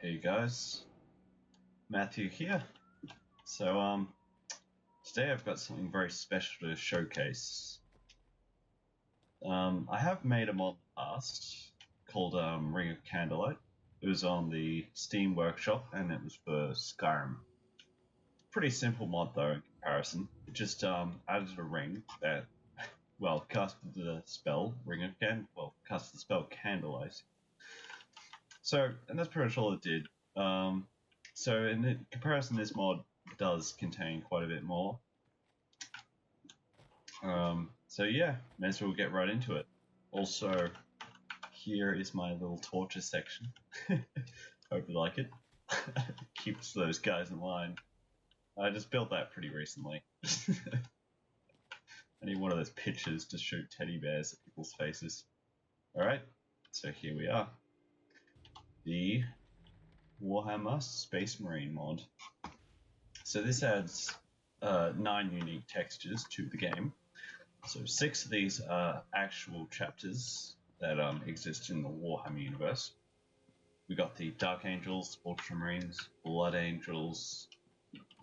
Hey guys, Matthew here. So today I've got something very special to showcase. I have made a mod in the past called Ring of Candlelight. It was on the Steam Workshop and it was for Skyrim. Pretty simple mod though in comparison. It just added a ring that, well, casted the spell casted the spell Candlelight. So, and that's pretty much all it did. So in comparison, this mod does contain quite a bit more. So yeah, may as well get right into it. Also, here is my little torture section. Hope you like it. Keeps those guys in line. I just built that pretty recently. I need one of those pictures to shoot teddy bears at people's faces. Alright, so here we are. The Warhammer Space Marine mod. So this adds 9 unique textures to the game. So 6 of these are actual chapters that exist in the Warhammer universe. We got the Dark Angels, Ultramarines, Blood Angels,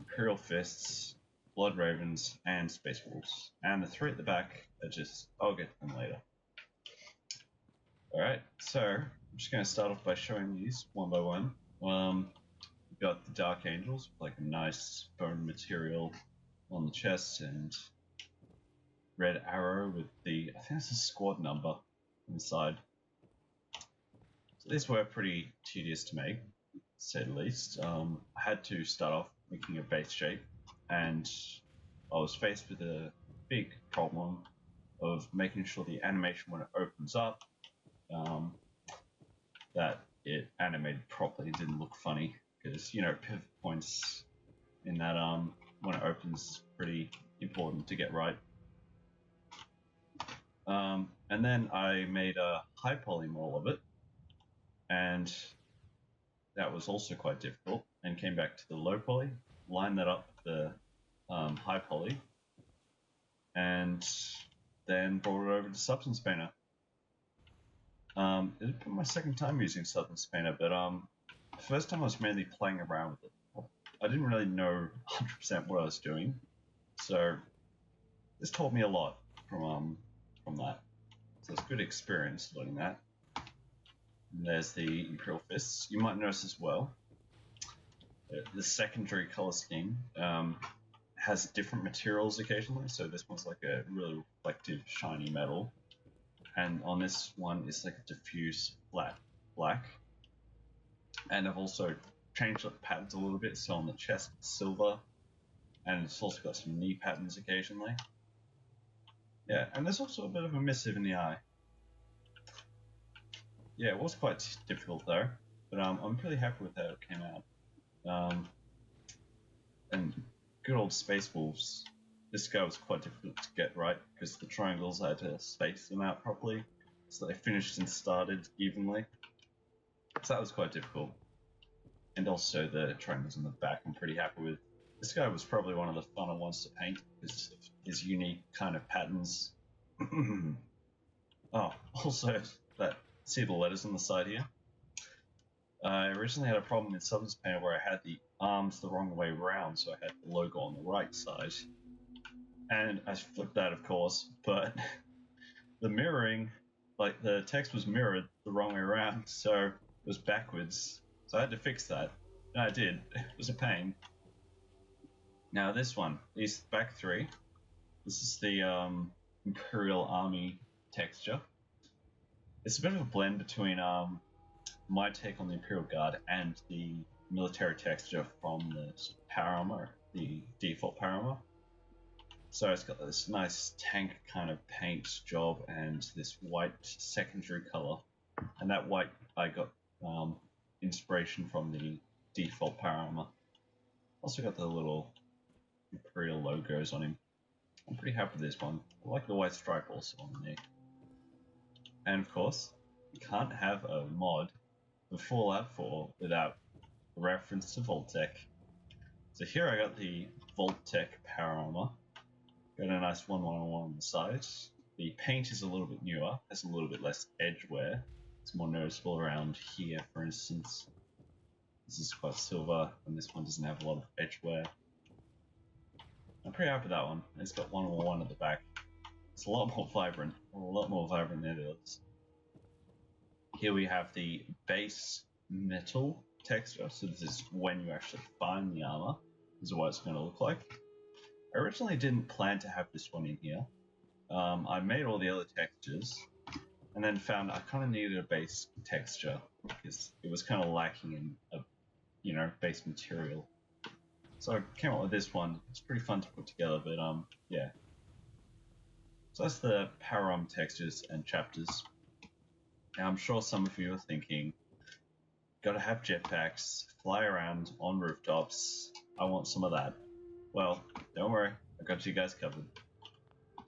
Imperial Fists, Blood Ravens, and Space Wolves. And the 3 at the back are just, I'll get to them later. Alright, so I'm just going to start off by showing these one by one. We've got the Dark Angels, like a nice bone material on the chest, and red arrow with the, I think it's a squad number on the side. So these were pretty tedious to make, to say the least. I had to start off making a base shape, and I was faced with a big problem of making sure the animation when it opens up, that it animated properly, didn't look funny, because, you know, pivot points in that when it opens pretty important to get right. And then I made a high poly model of it, and that was also quite difficult, and came back to the low poly, lined that up with the high poly, and then brought it over to Substance Painter. It had been my second time using Substance Painter, but the first time I was mainly playing around with it. I didn't really know 100% what I was doing, so this taught me a lot from that. So it's a good experience learning that. And there's the Imperial Fists. You might notice as well, the secondary color scheme has different materials occasionally. So this one's like a really reflective, shiny metal. And on this one, it's like a diffuse flat black. And I've also changed the patterns a little bit. So on the chest, it's silver. And it's also got some knee patterns occasionally. Yeah, and there's also a bit of a missive in the eye. Yeah, it was quite difficult though, but I'm pretty happy with how it came out. And good old Space Wolves. This guy was quite difficult to get right because the triangles I had to space them out properly, so they finished and started evenly. So that was quite difficult. And also the triangles in the back I'm pretty happy with. This guy was probably one of the funner ones to paint because of his unique kind of patterns. Oh, also that, see the letters on the side here? I originally had a problem in Substance Painter where I had the arms the wrong way around, so I had the logo on the right side. And I flipped that, of course, but the mirroring, like the text was mirrored the wrong way around, so it was backwards. So I had to fix that. And I did. It was a pain. Now this one, these back 3, this is the Imperial Army texture. It's a bit of a blend between my take on the Imperial Guard and the military texture from the power armor, the default power armor. So it's got this nice tank kind of paint job and this white secondary color. And that white I got inspiration from the default power armor. Also got the little Imperial logos on him. I'm pretty happy with this one. I like the white stripe also on the neck. And of course, you can't have a mod for Fallout 4 without a reference to Vault-Tec. So here I got the Vault-Tec power armor. Got a nice 111 on the side. The paint is a little bit newer, has a little bit less edge wear. It's more noticeable around here, for instance. This is quite silver, and this one doesn't have a lot of edge wear. I'm pretty happy with that one. It's got 111 at the back. It's a lot more vibrant than the others. Here we have the base metal texture, so this is when you actually find the armor. This is what it's going to look like. I originally didn't plan to have this one in here. I made all the other textures, and then found I kind of needed a base texture because it was kind of lacking in a, base material. So I came up with this one. It's pretty fun to put together, but yeah. So that's the power textures and chapters. Now I'm sure some of you are thinking, gotta have jetpacks, fly around on rooftops. I want some of that. Well, don't worry, I got you guys covered.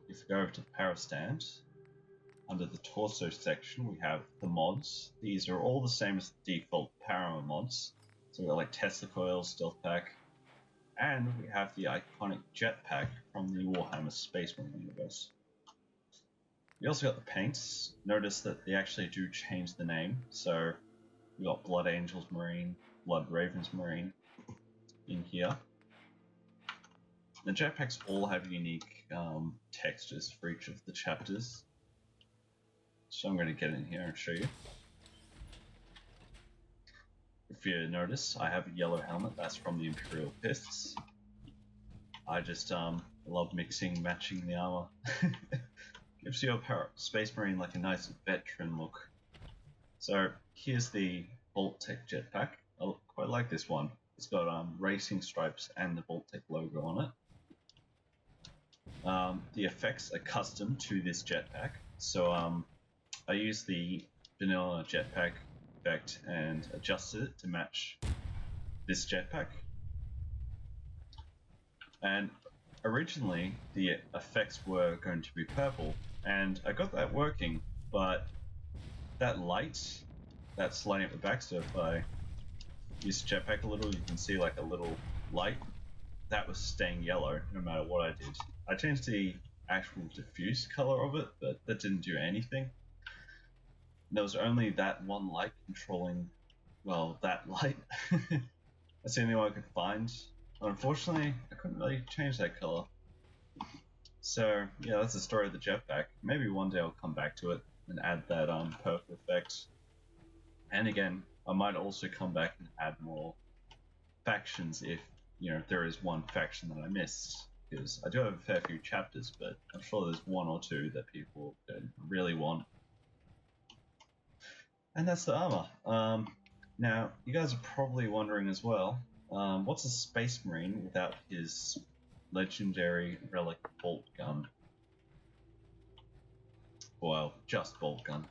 If we go over to the power stand, under the torso section we have the mods. These are all the same as the default power mods. So we've got like Tesla coil, stealth pack, and we have the iconic jetpack from the Warhammer Space Marine universe. We also got the paints. Notice that they actually do change the name. So we got Blood Angels Marine, Blood Ravens Marine in here. The jetpacks all have unique textures for each of the chapters. So I'm going to get in here and show you. If you notice, I have a yellow helmet. That's from the Imperial Fists. I just love mixing, matching the armor. Gives your Space Marine like a nice veteran look. So here's the Vault-Tec jetpack. I quite like this one. It's got racing stripes and the Vault-Tec logo on it. The effects are custom to this jetpack. So I used the vanilla jetpack effect and adjusted it to match this jetpack. And originally the effects were going to be purple, and I got that working, but that light that's lighting up the back, so if I use the jetpack a little, you can see like a little light that was staying yellow no matter what I did. I changed the actual diffuse color of it, but that didn't do anything. There was only that one light controlling, well, that light. That's the only one I could find. Unfortunately, I couldn't really change that color. So yeah, that's the story of the jetpack. Maybe one day I'll come back to it and add that purple effect. And again, I might also come back and add more factions if there is one faction that I missed. Because I do have a fair few chapters, but I'm sure there's one or two that people really want. And that's the armor. Now, you guys are probably wondering as well, what's a Space Marine without his legendary relic bolt gun? Well, just bolt gun.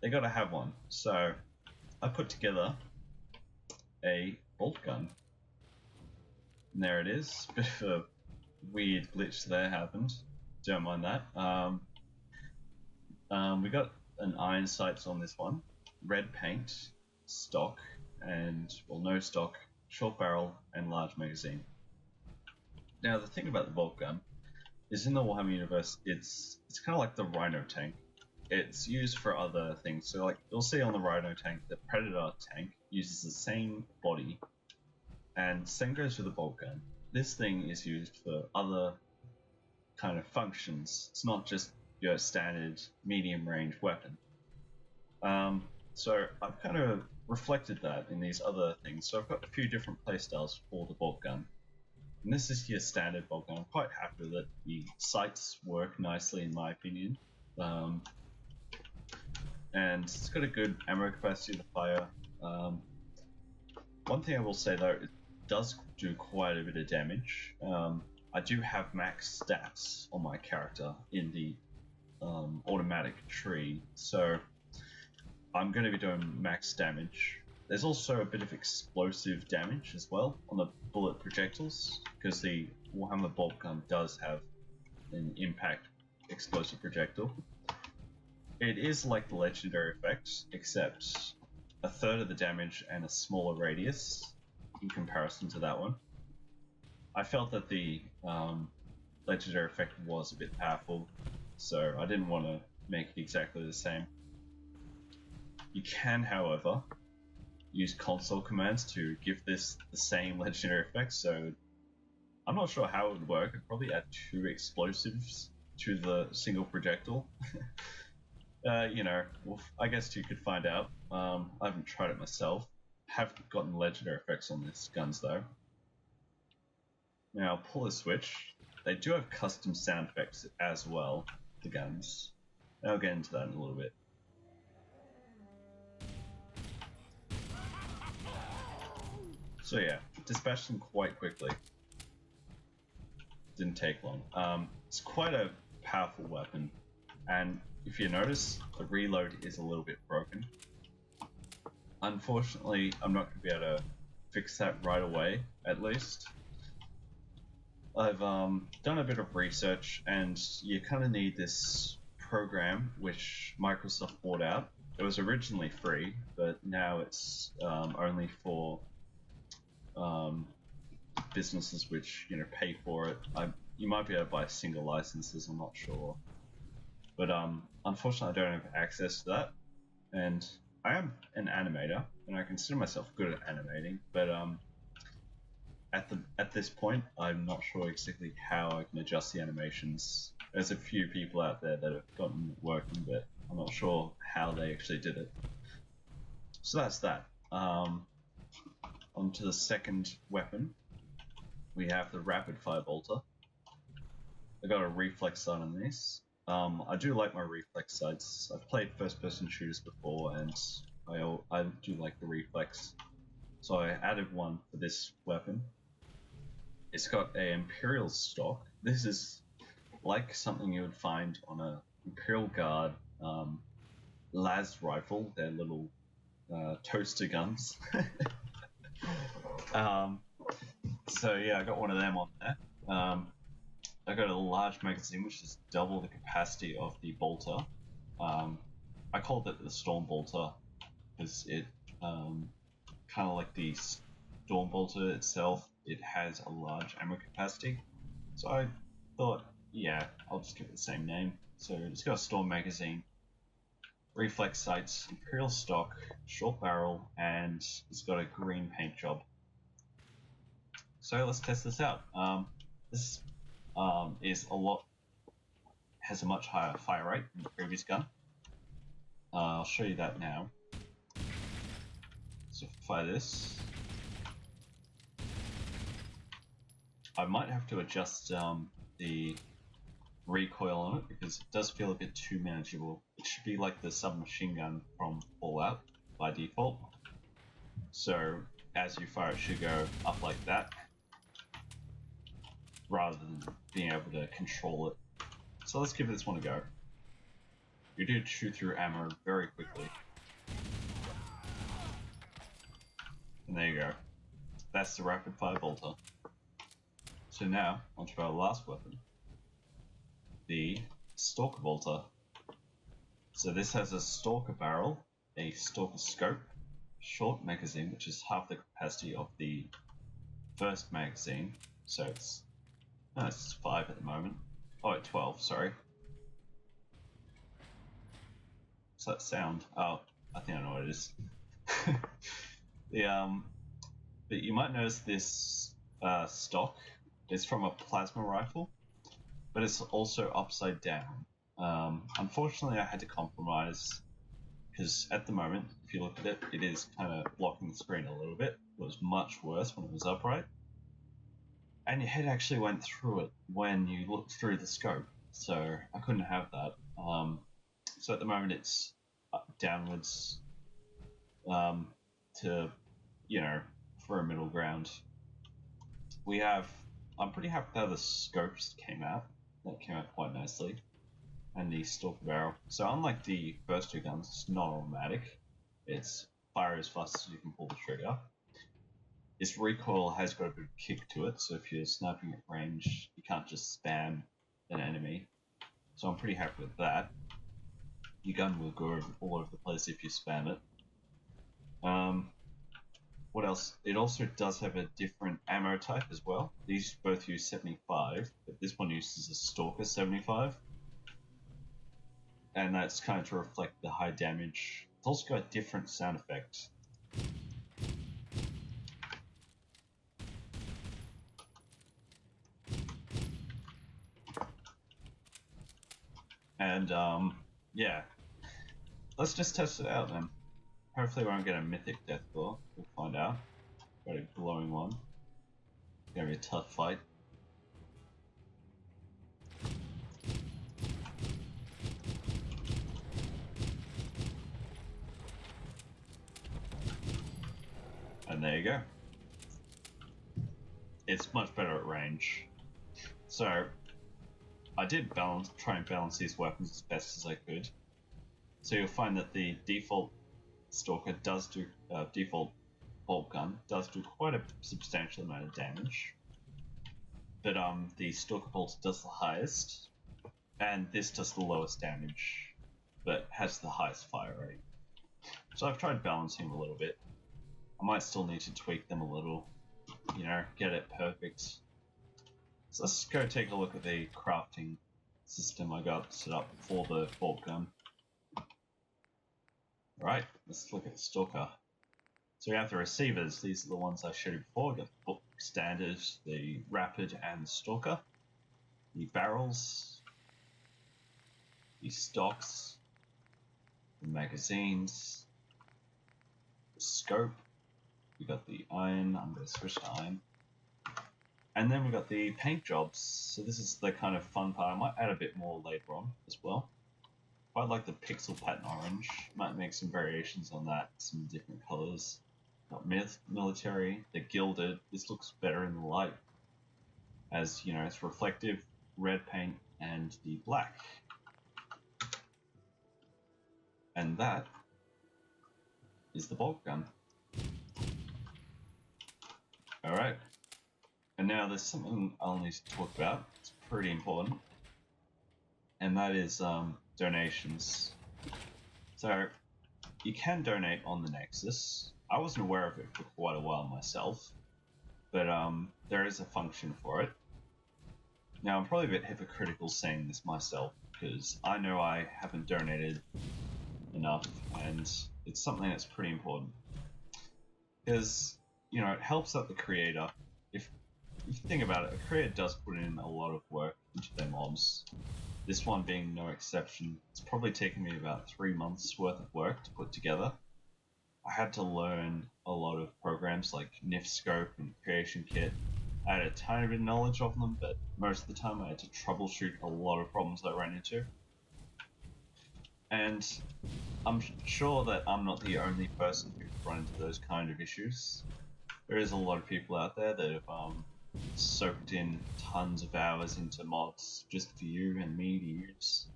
They gotta have one. So, I put together a bolt gun. And there it is. Bit of a weird glitch there happened. Don't mind that. We got an iron sights on this one, red paint, stock, and well, no stock, short barrel, and large magazine. Now the thing about the bolt gun is in the Warhammer universe, it's kind of like the Rhino tank. It's used for other things. So like you'll see on the Rhino tank, the Predator tank uses the same body, and same goes for the bolt gun. This thing is used for other kind of functions. It's not just your standard medium range weapon. So I've kind of reflected that in these other things. So I've got a few different playstyles for the bolt gun. And this is your standard bolt gun. I'm quite happy with it. The sights work nicely in my opinion. And it's got a good ammo capacity to fire. One thing I will say though, it does do quite a bit of damage. I do have max stats on my character in the automatic tree, so I'm going to be doing max damage. There's also a bit of explosive damage as well on the bullet projectiles, because the Warhammer bolt gun does have an impact explosive projectile. It is like the legendary effect, except a third of the damage and a smaller radius in comparison to that one. I felt that the legendary effect was a bit powerful, so I didn't want to make it exactly the same. You can, however, use console commands to give this the same legendary effects, so I'm not sure how it would work. I'd probably add 2 explosives to the single projectile. You know, well, I guess you could find out. I haven't tried it myself. Haven't gotten legendary effects on these guns though. Now, pull the switch. They do have custom sound effects as well, the guns. I'll get into that in a little bit. So yeah, dispatched them quite quickly. Didn't take long. It's quite a powerful weapon, and if you notice, the reload is a little bit broken. Unfortunately, I'm not going to be able to fix that right away, at least. I've done a bit of research, and you kind of need this program which Microsoft bought out. It was originally free, but now it's only for businesses which, you know, pay for it. You might be able to buy single licenses, I'm not sure. But unfortunately, I don't have access to that. And I am an animator, and I consider myself good at animating, but at this point, I'm not sure exactly how I can adjust the animations. There's a few people out there that have gotten it working, but I'm not sure how they actually did it. So that's that. On to the second weapon. We have the rapid fire bolter. I got a reflex sight on this. I do like my reflex sights. I've played first-person shooters before, and I do like the reflex. So I added one for this weapon. It's got a Imperial stock. This is like something you would find on a Imperial Guard las rifle. They're little toaster guns. So yeah, I got one of them on there. I got a large magazine, which is double the capacity of the bolter. I called it the Storm Bolter because it kind of like the Storm Bolter itself. It has a large ammo capacity, so I thought, yeah, I'll just give it the same name. So it's got a Storm magazine, reflex sights, Imperial stock, short barrel, and it's got a green paint job. So let's test this out. This has a much higher fire rate than the previous gun. I'll show you that now. So fire this. I might have to adjust the recoil on it because it does feel a bit too manageable. It should be like the submachine gun from Fallout by default. So as you fire, it should go up like that, rather than being able to control it. So let's give this one a go. You do shoot through ammo very quickly. And there you go. That's the rapid fire bolter. So now, onto our last weapon. The Stalker bolter. So this has a Stalker barrel, a Stalker scope, short magazine, which is half the capacity of the first magazine. So it's 5 at the moment. Oh, 12, sorry. What's that sound? Oh, I think I know what it is. But you might notice this stock is from a plasma rifle, but it's also upside down. Unfortunately, I had to compromise because at the moment, if you look at it, it is kind of blocking the screen a little bit. It was much worse when it was upright. And your head actually went through it when you looked through the scope, so I couldn't have that. So at the moment it's downwards to, you know, for a middle ground. I'm pretty happy with how the scopes came out. That came out quite nicely. And the Stalker barrel. So unlike the first two guns, it's not automatic. It's fire as fast as you can pull the trigger. This recoil has got a bit of kick to it, so if you're sniping at range, you can't just spam an enemy. So I'm pretty happy with that. Your gun will go all over the place if you spam it. What else? It also does have a different ammo type as well. These both use 75, but this one uses a Stalker 75. And that's kind of to reflect the high damage. It's also got a different sound effect. And yeah, let's just test it out then. Hopefully we won't get a mythic death claw. We'll find out. Got a glowing one. It's gonna be a tough fight. And there you go. It's much better at range. So I did try and balance these weapons as best as I could. So you'll find that the default Stalker does do default bolt gun does do quite a substantial amount of damage, but the Stalker bolt does the highest, and this does the lowest damage, but has the highest fire rate. So I've tried balancing a little bit. I might still need to tweak them a little, you know, get it perfect. So let's go take a look at the crafting system I got set up for the bolt gun. Alright, let's look at the Stalker. So we have the receivers. These are the ones I showed you before. We got the book standard, the rapid, and the Stalker. The barrels, the stocks, the magazines, the scope. We got the iron. I'm going to switch to iron. And then we got the paint jobs. So this is the kind of fun part. I might add a bit more later on as well. Quite like the pixel pattern orange. Might make some variations on that, some different colors. Got military, the gilded. This looks better in the light, as you know, it's reflective, red paint, and the black. And that is the bolt gun. Alright. And now there's something I'll need to talk about. It's pretty important. And that is donations. So you can donate on the Nexus. I wasn't aware of it for quite a while myself, but there is a function for it. Now I'm probably a bit hypocritical saying this myself, because I know I haven't donated enough, and it's something that's pretty important. Because, you know, it helps out the creator. If you think about it, a creator does put in a lot of work into their mobs. This one being no exception. It's probably taken me about 3 months worth of work to put together. I had to learn a lot of programs like Scope and Creation Kit. I had a tiny bit of knowledge of them, but most of the time I had to troubleshoot a lot of problems that I ran into. And I'm sure that I'm not the only person who's run into those kind of issues. There is a lot of people out there that have soaked in tons of hours into mods just for you and me to use.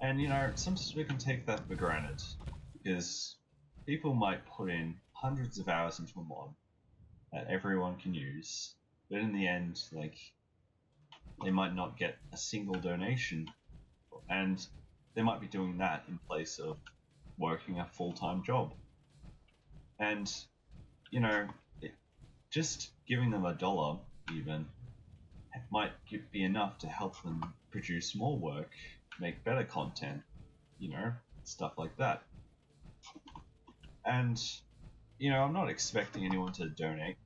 And you know, sometimes we can take that for granted, because people might put in hundreds of hours into a mod that everyone can use, but in the end, like, they might not get a single donation, and they might be doing that in place of working a full-time job. And, you know, just giving them $1 even might be enough to help them produce more work, make better content, you know, stuff like that. And, you know, I'm not expecting anyone to donate,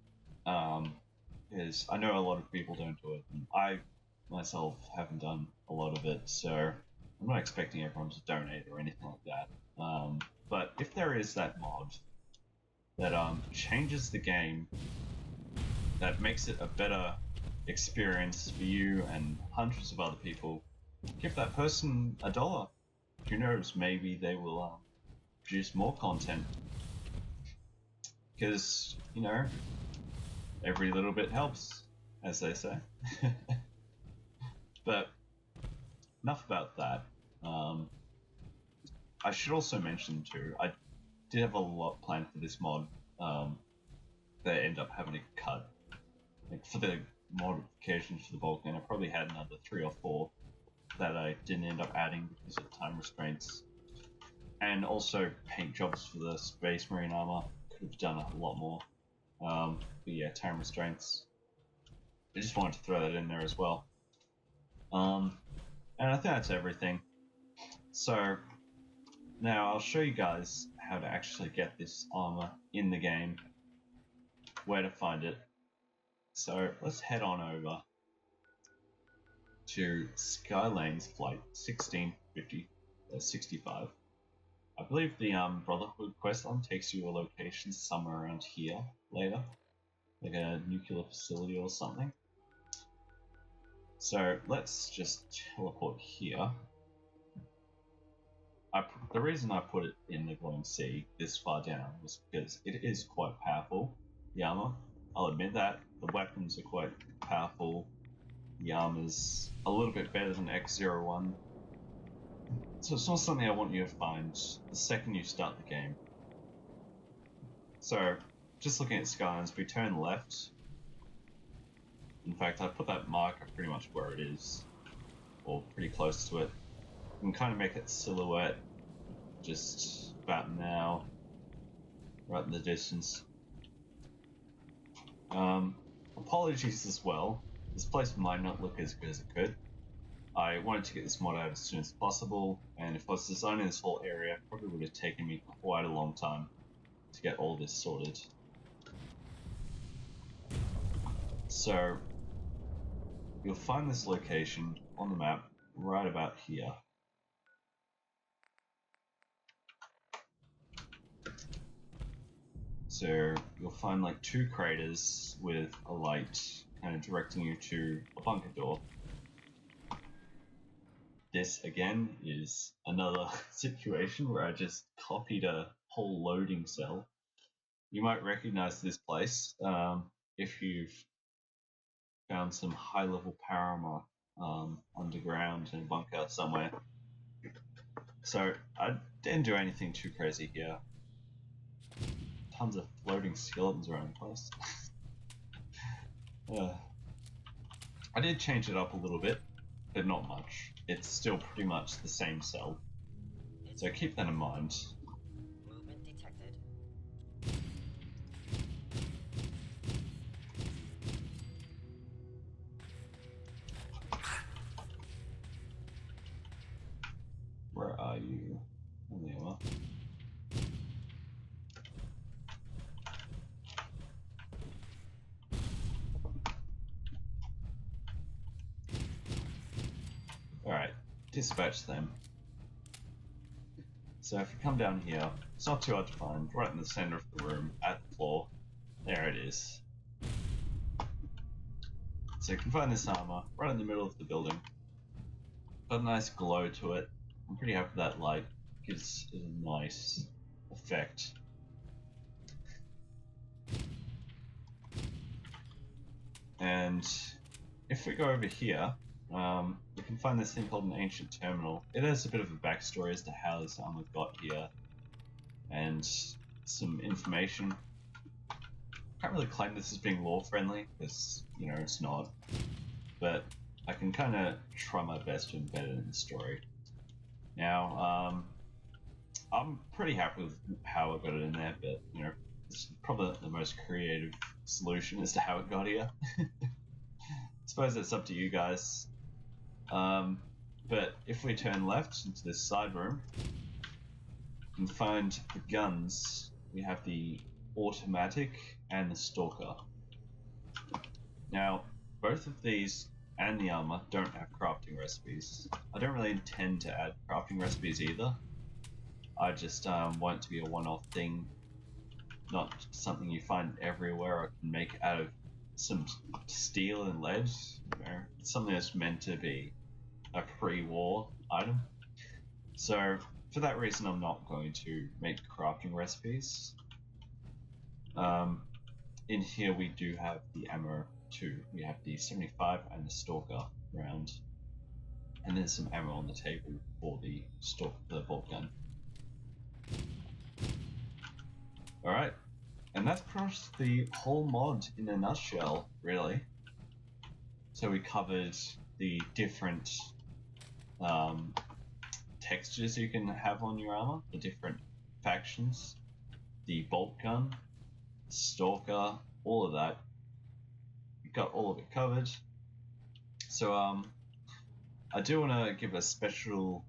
because I know a lot of people don't do it, and I myself haven't done a lot of it, so I'm not expecting everyone to donate or anything like that. But if there is that mod that changes the game, that makes it a better experience for you and hundreds of other people, give that person $1. Who knows, maybe they will produce more content. Because, you know, every little bit helps, as they say. But enough about that. I should also mention too, I did have a lot planned for this mod that ended up having to cut. Like, for the modifications for the Vulcan, I probably had another 3 or 4 that I didn't end up adding because of time restraints. And also paint jobs for the Space Marine armor. Could have done a lot more. But yeah, time restraints. I just wanted to throw that in there as well. And I think that's everything. So now I'll show you guys how to actually get this armor in the game, where to find it. So let's head on over to Skylane's flight 1665. I believe the Brotherhood quest line takes you a location somewhere around here later, like a nuclear facility or something. So let's just teleport here. The reason I put it in the glowing sea this far down was because it is quite powerful, the armor. I'll admit that. The weapons are quite powerful. The armor's a little bit better than X01. So it's not something I want you to find the second you start the game. So, just looking at Skylines, we turn left. In fact, I put that marker pretty much where it is, or pretty close to it. You can kind of make that silhouette just about now, right in the distance. Apologies as well. This place might not look as good as it could. I wanted to get this mod out as soon as possible, and if I was designing this whole area, it probably would have taken me quite a long time to get all this sorted. So, you'll find this location on the map right about here. So, you'll find like two craters with a light kind of directing you to a bunker door. This again is another situation where I just copied a whole loading cell. You might recognize this place if you've found some high-level power armor underground in a bunker somewhere. So I didn't do anything too crazy here. Tons of floating skeletons around the place. I did change it up a little bit, but not much. It's still pretty much the same cell. So keep that in mind. Movement detected. Where are you? Oh, there you are. Alright, dispatch them. So if you come down here, it's not too hard to find, right in the center of the room, at the floor. There it is. So you can find this armor right in the middle of the building. Got a nice glow to it. I'm pretty happy with that light. Gives it a nice effect. And if we go over here, we can find this thing called an ancient terminal. It has a bit of a backstory as to how this armor got here, and some information. Can't really claim this as being lore friendly, because, you know, it's not. But I can kind of try my best to embed it in the story. Now, I'm pretty happy with how I got it in there, but, you know, it's probably not the most creative solution as to how it got here. Suppose that's up to you guys. But if we turn left into this side room, you can find the guns. We have the automatic and the stalker. Now, both of these and the armor don't have crafting recipes. I don't really intend to add crafting recipes either. I just want it to be a one-off thing, not something you find everywhere. I can make out of some steel and lead. You know, it's something that's meant to be a pre-war item. So for that reason, I'm not going to make crafting recipes. In here we do have the ammo too. We have the 75 and the stalker round, and there's some ammo on the table for the bolt gun. All right, and that's pretty much the whole mod in a nutshell, really. So we covered the different textures you can have on your armor, the different factions, the bolt gun, stalker, all of that. We got all of it covered. So I do want to give a special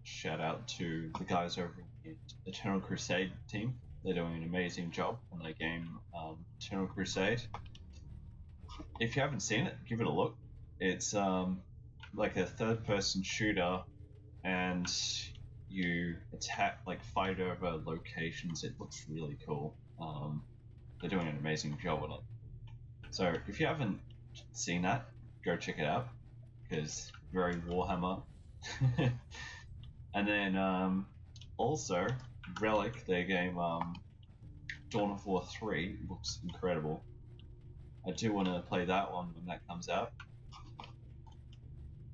shout out to the guys over at Eternal Crusade team. They're doing an amazing job on their game, Eternal Crusade. If you haven't seen it, give it a look. It's like a third-person shooter, and you attack, like fight over locations. It looks really cool. They're doing an amazing job on it. So if you haven't seen that, go check it out because very Warhammer. And then also Relic, their game Dawn of War 3 looks incredible. I do want to play that one when that comes out.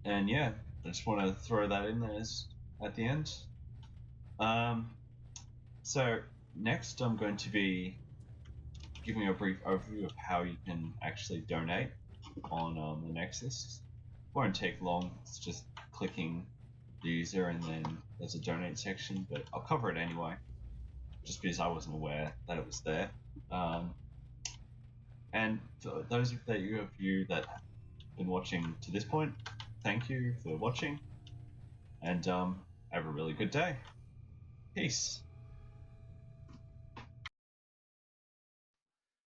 And yeah, I just want to throw that in there at the end. So next I'm going to be giving you a brief overview of how you can actually donate on the Nexus. It won't take long, it's just clicking the user and then there's a donate section, but I'll cover it anyway, just because I wasn't aware that it was there. And for those of you that have been watching to this point, thank you for watching, and have a really good day. Peace.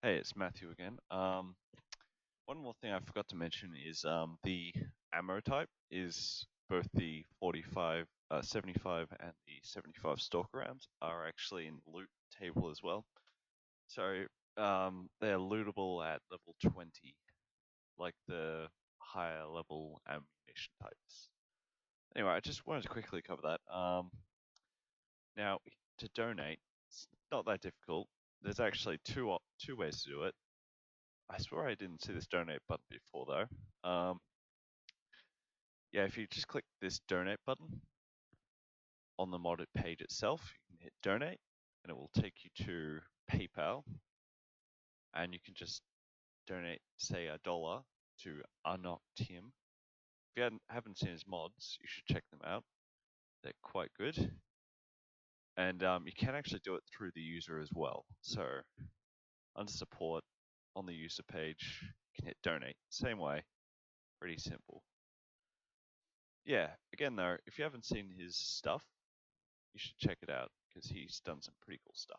Hey, it's Matthew again. One more thing I forgot to mention is the ammo type is both the 45, 75 and the 75 stalker rounds are actually in loot table as well. So they're lootable at level 20, like the higher level ammunition types. Anyway, I just wanted to quickly cover that. Now, to donate, it's not that difficult. There's actually two ways to do it. I swear I didn't see this donate button before though. Yeah, if you just click this donate button on the modded page itself, you can hit donate and it will take you to PayPal, and you can just donate, say, $1 to Unlock Tim. If you haven't seen his mods, you should check them out. They're quite good. And you can actually do it through the user as well. So under support on the user page, you can hit donate. Same way, pretty simple. Yeah, again though, if you haven't seen his stuff, you should check it out because he's done some pretty cool stuff.